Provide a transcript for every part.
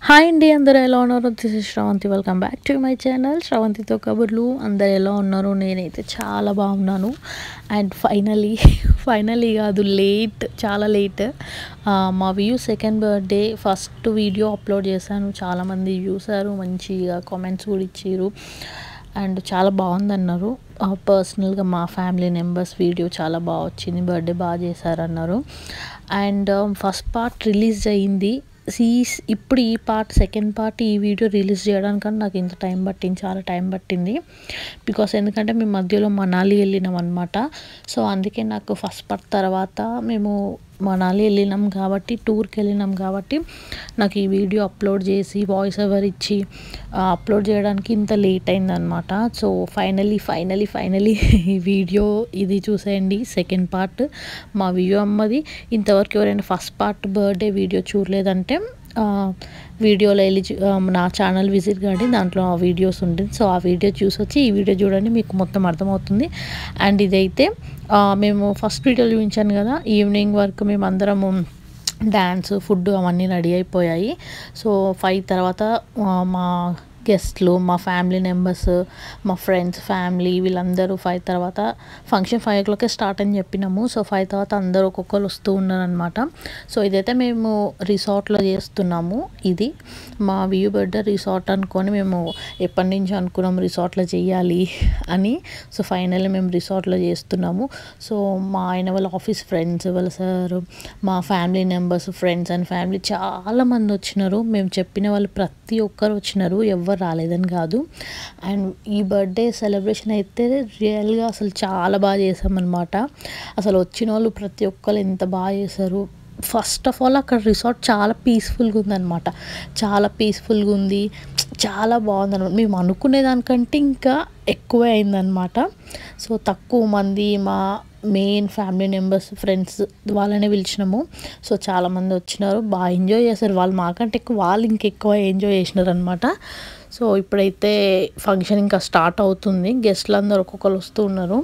Hi అండి, అందరూ ఎలా ఉన్నారు? This is Sravanthi. Welcome back to my channel శ్రవంతితో కబుర్లు. అందరు ఎలా ఉన్నారు? నేనైతే చాలా బాగున్నాను. అండ్ ఫైనలీ కాదు, చాలా లేట్ మా view second birthday first video upload చేశాను. చాలామంది చూసారు, మంచిగా కామెంట్స్ కూడా ఇచ్చారు అండ్ చాలా బాగుందన్నారు. పర్సనల్గా మా ఫ్యామిలీ మెంబర్స్ వీడియో చాలా బాగా వచ్చింది, బర్త్డే బాగా చేశారన్నారు. అండ్ ఫస్ట్ పార్ట్ రిలీజ్ అయ్యింది. ఇప్పుడు ఈ సెకండ్ పార్ట్ ఈ వీడియో రిలీజ్ చేయడానికన్నా నాకు ఇంత చాలా టైం పట్టింది. బికాస్ ఎందుకంటే మేము మధ్యలో మనాలి వెళ్ళినాం అనమాట. సో అందుకే నాకు ఫస్ట్ పార్ట్ తర్వాత మేము మనాలి వెళ్ళినాం కాబట్టి, టూర్కి వెళ్ళినాం కాబట్టి నాకు ఈ వీడియో అప్లోడ్ చేసి వాయిస్ ఓవర్ ఇచ్చి అప్లోడ్ చేయడానికి ఇంత లేట్ అయిందనమాట. సో ఫైనలీ ఈ వీడియో ఇది చూసేయండి, సెకండ్ పార్ట్ మా వ్యూ అమ్మది. ఇంతవరకు ఎవరైనా ఫస్ట్ పార్ట్ బర్త్డే వీడియో చూడలేదంటే వీడియోలో వెళ్ళి నా ఛానల్ విజిట్ కాండి, దాంట్లో ఆ వీడియోస్ ఉంటుంది. సో ఆ వీడియో చూసి వచ్చి ఈ వీడియో చూడండి, మీకు మొత్తం అర్థమవుతుంది. అండ్ ఇదైతే మేము ఫస్ట్ వీడియో చూపించాను కదా, ఈవినింగ్ వరకు మేము అందరము డ్యాన్స్, ఫుడ్ అవన్నీ రెడీ అయిపోయాయి. సో 5 తర్వాత మా గెస్ట్లు, మా ఫ్యామిలీ మెంబర్స్, మా ఫ్రెండ్స్ ఫ్యామిలీ వీళ్ళందరూ 5 తర్వాత ఫంక్షన్ 5 o'clock స్టార్ట్ అని చెప్పినాము. సో 5 తర్వాత అందరూ ఒక్కొక్కరు వస్తూ ఉన్నారనమాట. సో ఇదైతే మేము రిసార్ట్లో చేస్తున్నాము. ఇది మా వ్యూ బర్త్డే రిసార్ట్ అనుకొని మేము ఎప్పటి నుంచి అనుకున్నాం రిసార్ట్లో చేయాలి అని. సో ఫైనల్లీ మేము రిసార్ట్లో చేస్తున్నాము. సో మా ఆయన వాళ్ళ ఆఫీస్ ఫ్రెండ్స్, వాళ్ళ సార్, మా family members, friends and family చాలామంది వచ్చినారు. మేము చెప్పిన వాళ్ళు ప్రతి ఒక్కరు వచ్చినారు, ఎవరు రాలేదని కాదు. అండ్ ఈ బర్త్డే సెలబ్రేషన్ అయితే రియల్గా అసలు చాలా బాగా చేసామన్నమాట. అసలు వచ్చిన వాళ్ళు ప్రతి ఒక్కరు ఎంత బాగా చేశారు. ఫస్ట్ ఆఫ్ ఆల్ అక్కడ రిసార్ట్ చాలా పీస్ఫుల్గా ఉందన్నమాట. చాలా బాగుందన్నమాట. మేము అనుకునే దానికంటే ఇంకా ఎక్కువే అయిందనమాట. సో తక్కువ మంది మా మెయిన్ ఫ్యామిలీ మెంబర్స్, ఫ్రెండ్స్ వాళ్ళనే పిలిచినాము. సో చాలామంది వచ్చినారు, బాగా ఎంజాయ్ చేశారు. వాళ్ళు మాకంటే వాళ్ళు ఇంకెక్కువ ఎంజాయ్ చేసినారు అనమాట. సో ఇప్పుడైతే ఫంక్షన్ ఇంకా స్టార్ట్ అవుతుంది. గెస్ట్లు అందరూ ఒక్కొక్కరు వస్తూ ఉన్నారు.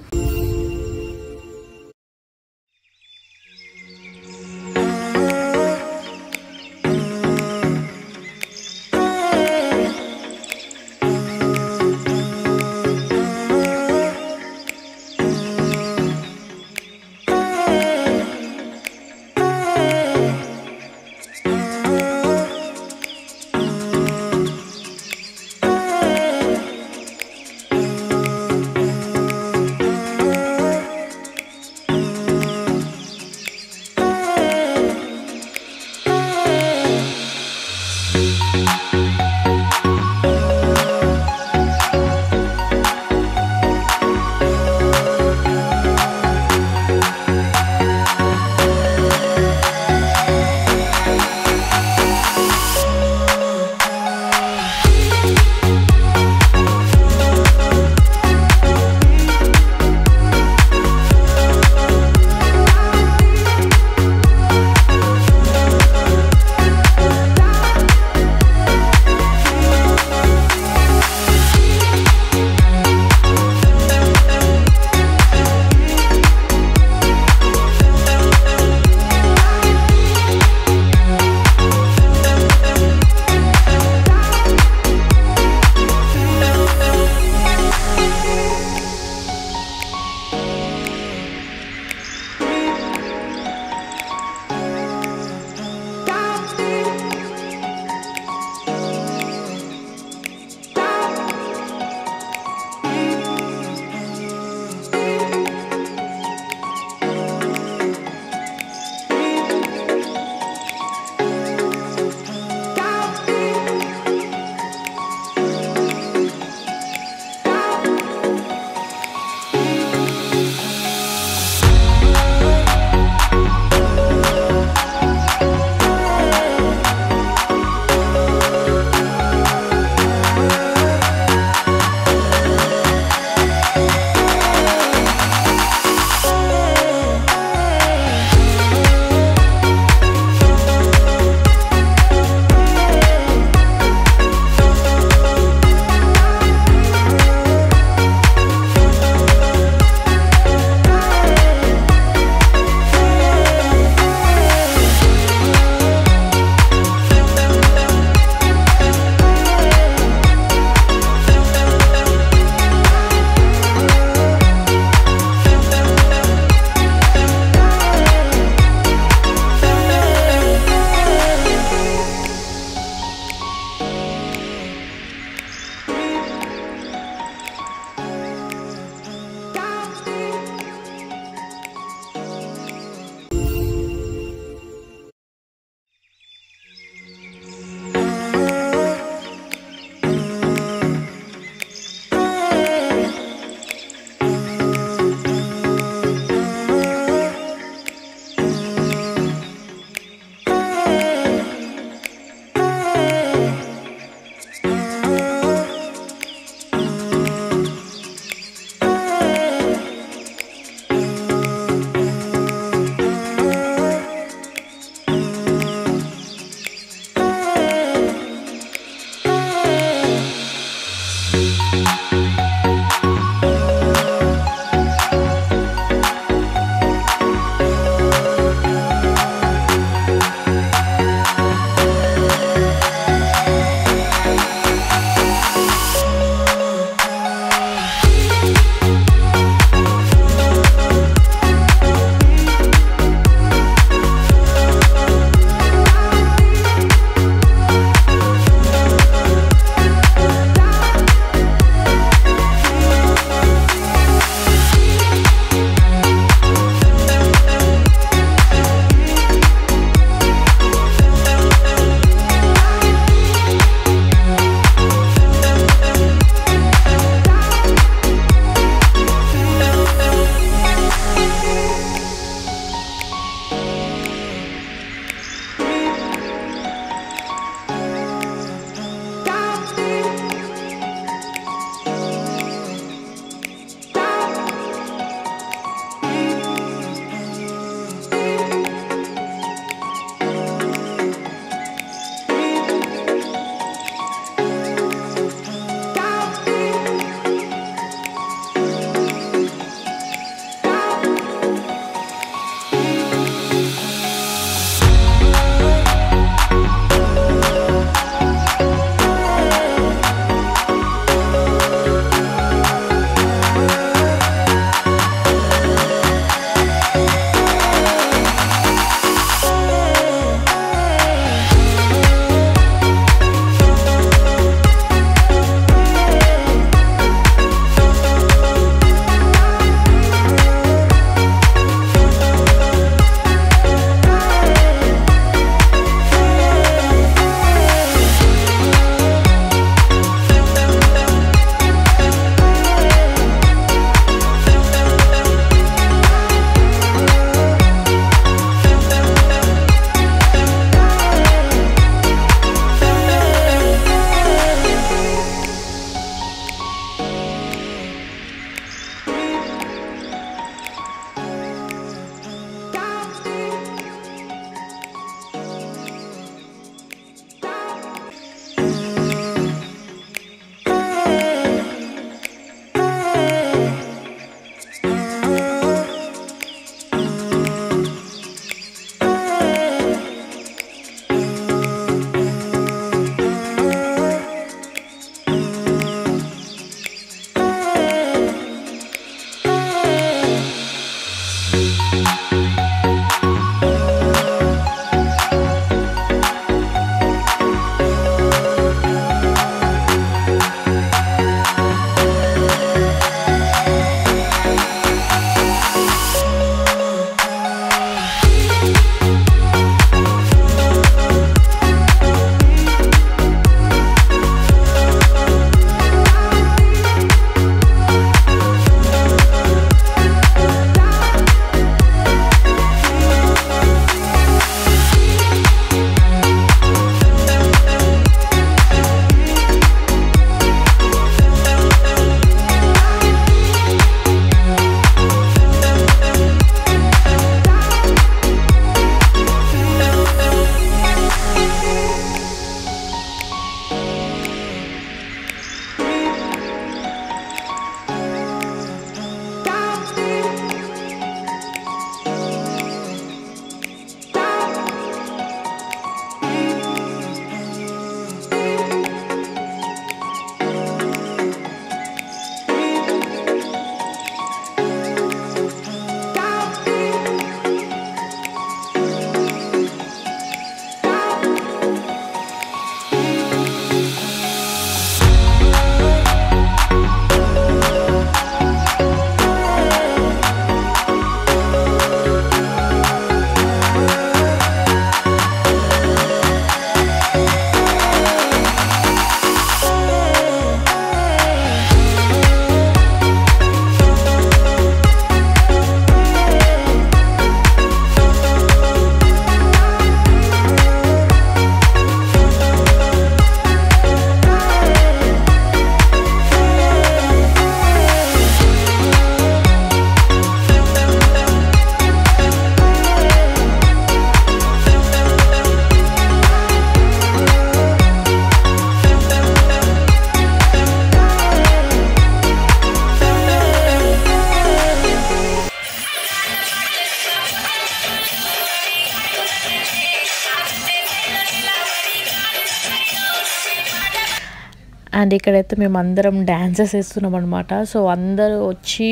అండ్ ఇక్కడైతే మేము అందరం డ్యాన్సెస్ వేస్తున్నాం అనమాట. సో అందరూ వచ్చి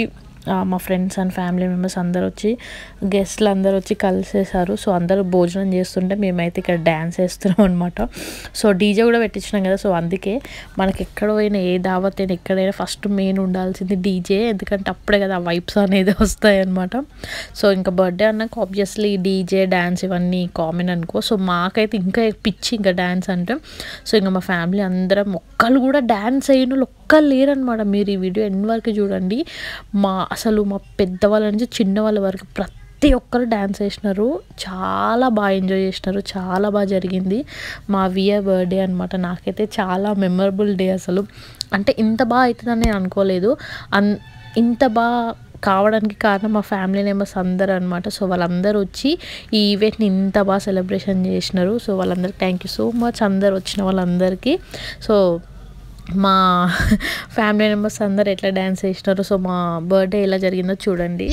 మా ఫ్రెండ్స్ అండ్ ఫ్యామిలీ మెంబర్స్ అందరూ వచ్చి, గెస్ట్లు అందరూ వచ్చి కలిసేసారు. సో అందరూ భోజనం చేస్తుంటే మేమైతే ఇక్కడ డ్యాన్స్ వేస్తున్నాం అనమాట. సో డీజే కూడా పెట్టించినాం కదా, సో అందుకే మనకి ఎక్కడ పోయినా ఏ దావత్ అయినా ఎక్కడైనా ఫస్ట్ మెయిన్ ఉండాల్సింది డీజే, ఎందుకంటే అప్పుడే కదా ఆ వైబ్స్ అనేది వస్తాయి అనమాట. సో ఇంకా బర్త్డే అన్నాక ఆబ్వియస్లీ డీజే డ్యాన్స్ ఇవన్నీ కామన్ అనుకో. సో మాకైతే ఇంకా పిచ్చి ఇంకా డ్యాన్స్ అంటే. సో ఇంకా మా ఫ్యామిలీ అందరం ఒక్కళ్ళు కూడా డ్యాన్స్ అయిన ఒక్కళ్ళు లేరనమాట. మీరు ఈ వీడియో ఎన్ని వరకు చూడండి, అసలు మా పెద్దవాళ్ళ నుంచి చిన్నవాళ్ళ వరకు ప్రతి ఒక్కరు డ్యాన్స్ వేసినారు. చాలా బాగా ఎంజాయ్ చేసినారు, చాలా బాగా జరిగింది మా వియా బర్త్డే అనమాట. నాకైతే చాలా మెమరబుల్ డే అసలు. అంటే ఇంత బాగా అవుతుందని నేను అనుకోలేదు. ఇంత బాగా కావడానికి కారణం మా ఫ్యామిలీ మెంబర్స్ అందరూ అనమాట. సో వాళ్ళందరూ వచ్చి ఈ ఈవెంట్ని ఇంత బాగా సెలబ్రేషన్ చేసినారు. సో వాళ్ళందరికీ థ్యాంక్ యూ సో మచ్, అందరు వచ్చిన వాళ్ళందరికీ. సో మా ఫ్యామిలీ మెంబర్స్ అందరు ఎట్లా డ్యాన్స్ చేసినారు, సో మా బర్త్డే ఎలా జరిగిందో చూడండి.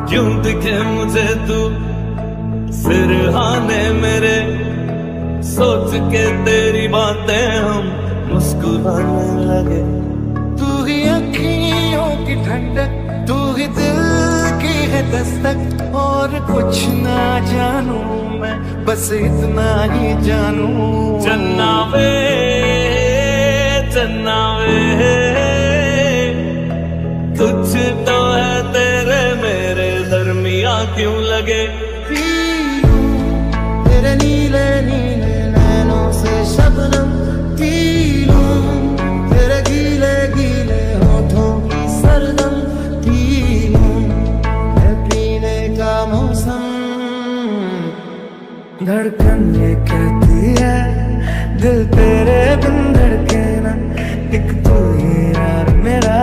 क्यों दिखे मुझे तू सिरहाने मेरे, सोच के तेरी बातें हम मुस्कुराने लगे। तू ही अखियों की ठंडक, तू ही दिल की है दस्तक, और कुछ ना जानू मैं, बस इतना ही जानू। चन्ना वे कुछ तो है तेरे मेरे दरमिया क्यों लगे। तेरे नीले नीले नैनों से शबनम पी लूं, तेरे गीले गीले होठों की सरगम पी लूं, है पीने का मौसम। धड़कन ये कहती है दिल तेरे बिन धड़के ना, एक तू ही यार मेरा,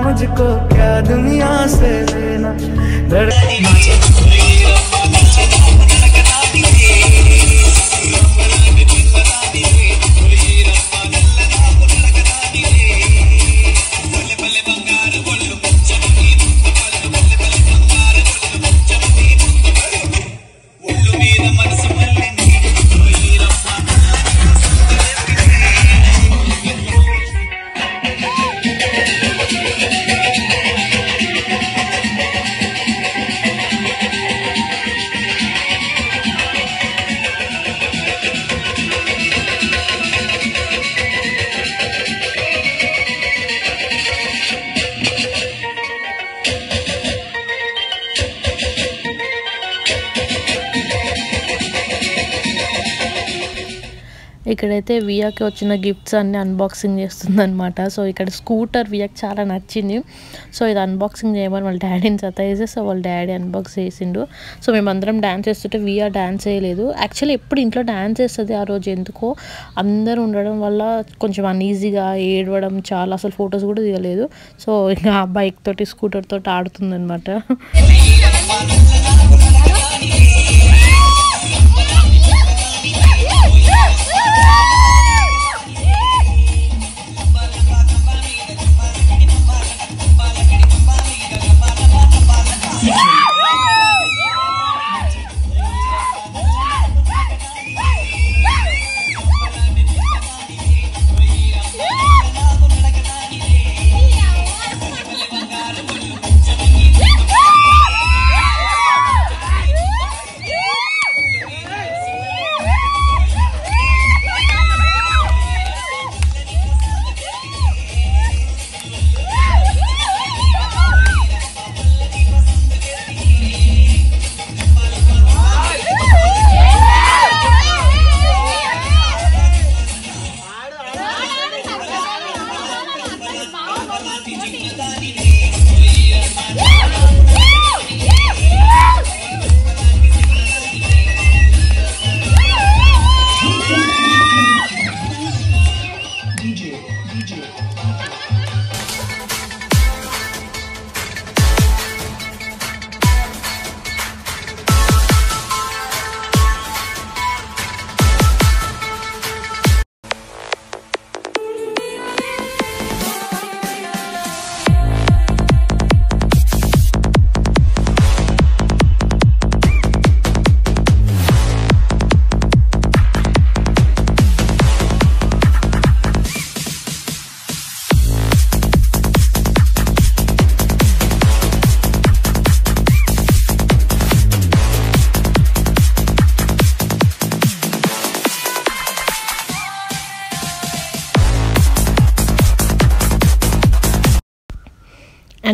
मुझको क्या दुनिया से लेना। ఇక్కడైతే వియాకి వచ్చిన గిఫ్ట్స్ అన్నీ అన్బాక్సింగ్ చేస్తుందన్నమాట. సో ఇక్కడ స్కూటర్ వియాకి చాలా నచ్చింది. సో ఇది అన్బాక్సింగ్ చేయమని వాళ్ళ డాడీని సతాయిస్తే, సో వాళ్ళ డాడీ అన్బాక్స్ చేసిండు. సో మేమందరం డ్యాన్స్ చేస్తుంటే వియా డ్యాన్స్ చేయలేదు. యాక్చువల్లీ ఎప్పుడు ఇంట్లో డ్యాన్స్ చేస్తుంది, ఆ రోజు ఎందుకో అందరూ ఉండడం వల్ల కొంచెం అన్ఈజీగా ఏడవడం, చాలా అసలు ఫొటోస్ కూడా దిగలేదు. సో ఇంకా బైక్ తోటి స్కూటర్ తోటి ఆడుతుందన్నమాట.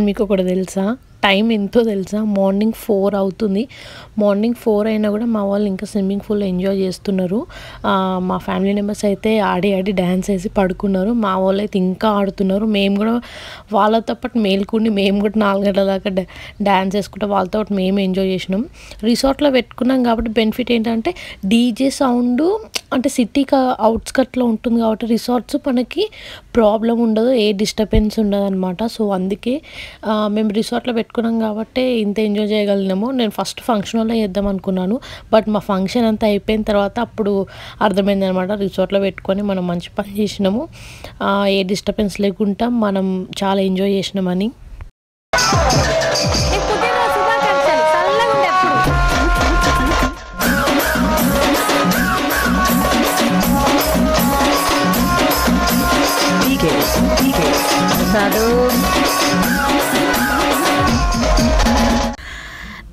అండ్ మీకు ఒకటి తెలుసా, టైం ఎంతో తెలుసా, మార్నింగ్ 4 అవుతుంది. మార్నింగ్ 4 అయినా కూడా మా వాళ్ళు ఇంకా స్విమ్మింగ్ పూల్ ఎంజాయ్ చేస్తున్నారు. మా ఫ్యామిలీ మెంబర్స్ అయితే ఆడి డ్యాన్స్ వేసి పడుకున్నారు. మా వాళ్ళు అయితే ఇంకా ఆడుతున్నారు. మేము కూడా వాళ్ళతో పాటు మేల్కొని మేము కూడా 4 గంటల దాకా డ్యాన్స్ వేసుకుంటే వాళ్ళతో పాటు మేము ఎంజాయ్ చేసినాం. రిసార్ట్లో పెట్టుకున్నాం కాబట్టి బెనిఫిట్ ఏంటంటే డీజే సౌండ్ అంటే సిటీకి అవుట్స్కట్లో ఉంటుంది కాబట్టి రిసార్ట్స్ మనకి ప్రాబ్లం ఉండదు, ఏ డిస్టర్బెన్స్ ఉండదు అనమాట. సో అందుకే మేము రిసార్ట్లో పెట్టుకున్నాం కాబట్టి ఇంత ఎంజాయ్ చేయగలిగినాము. నేను ఫస్ట్ ఫంక్షన్ హాల్లో చేద్దాం అనుకున్నాను, బట్ మా ఫంక్షన్ అంతా అయిపోయిన తర్వాత అప్పుడు అర్థమైంది అనమాట, రిసార్ట్లో పెట్టుకొని మనం మంచి పని చేసినాము, ఏ డిస్టర్బెన్స్ లేకుండా మనం చాలా ఎంజాయ్ చేసినామని.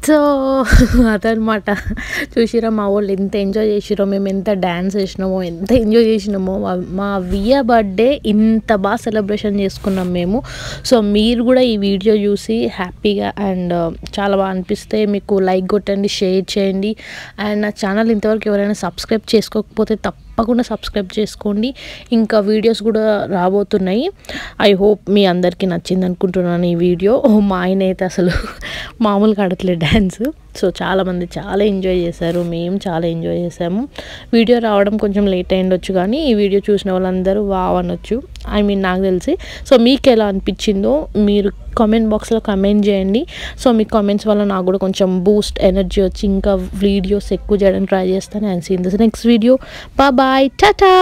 సో అదనమాట. చూసిరా మా వాళ్ళు ఎంత ఎంజాయ్ చేసిరో, మేము ఎంత డ్యాన్స్ చేసినామో, ఎంత ఎంజాయ్ చేసినామో. మా వియా బర్త్డే ఇంత బాగా సెలబ్రేషన్ చేసుకున్నాం మేము. సో మీరు కూడా ఈ వీడియో చూసి హ్యాపీగా అండ్ చాలా బాగా అనిపిస్తే మీకు లైక్ కొట్టండి, షేర్ చేయండి. అండ్ నా ఛానల్ ఇంతవరకు ఎవరైనా సబ్స్క్రైబ్ చేసుకోకపోతే తప్పకుండా సబ్స్క్రైబ్ చేసుకోండి. ఇంకా వీడియోస్ కూడా రాబోతున్నాయి. ఐ హోప్ మీ అందరికీ నచ్చింది అనుకుంటున్నాను ఈ వీడియో. మా ఆయన అయితే అసలు మామూలుగా ఆడట్లేదు డ్యాన్స్. సో చాలామంది చాలా ఎంజాయ్ చేశారు, మేము చాలా ఎంజాయ్ చేసాము. వీడియో రావడం కొంచెం లేట్ అయ్యిండొచ్చు, కానీ ఈ వీడియో చూసిన వాళ్ళందరూ వావ్ అనొచ్చు, ఐ మీన్ నాకు తెలిసి. సో మీకు ఎలా అనిపించిందో మీరు కామెంట్ బాక్స్లో కమెంట్ చేయండి. సో మీ కామెంట్స్ వల్ల నాకు కూడా కొంచెం బూస్ట్ ఎనర్జీ వచ్చి ఇంకా వీడియోస్ ఎక్కువ చేయడానికి ట్రై చేస్తాను. And see in this next video. Bye, Tata.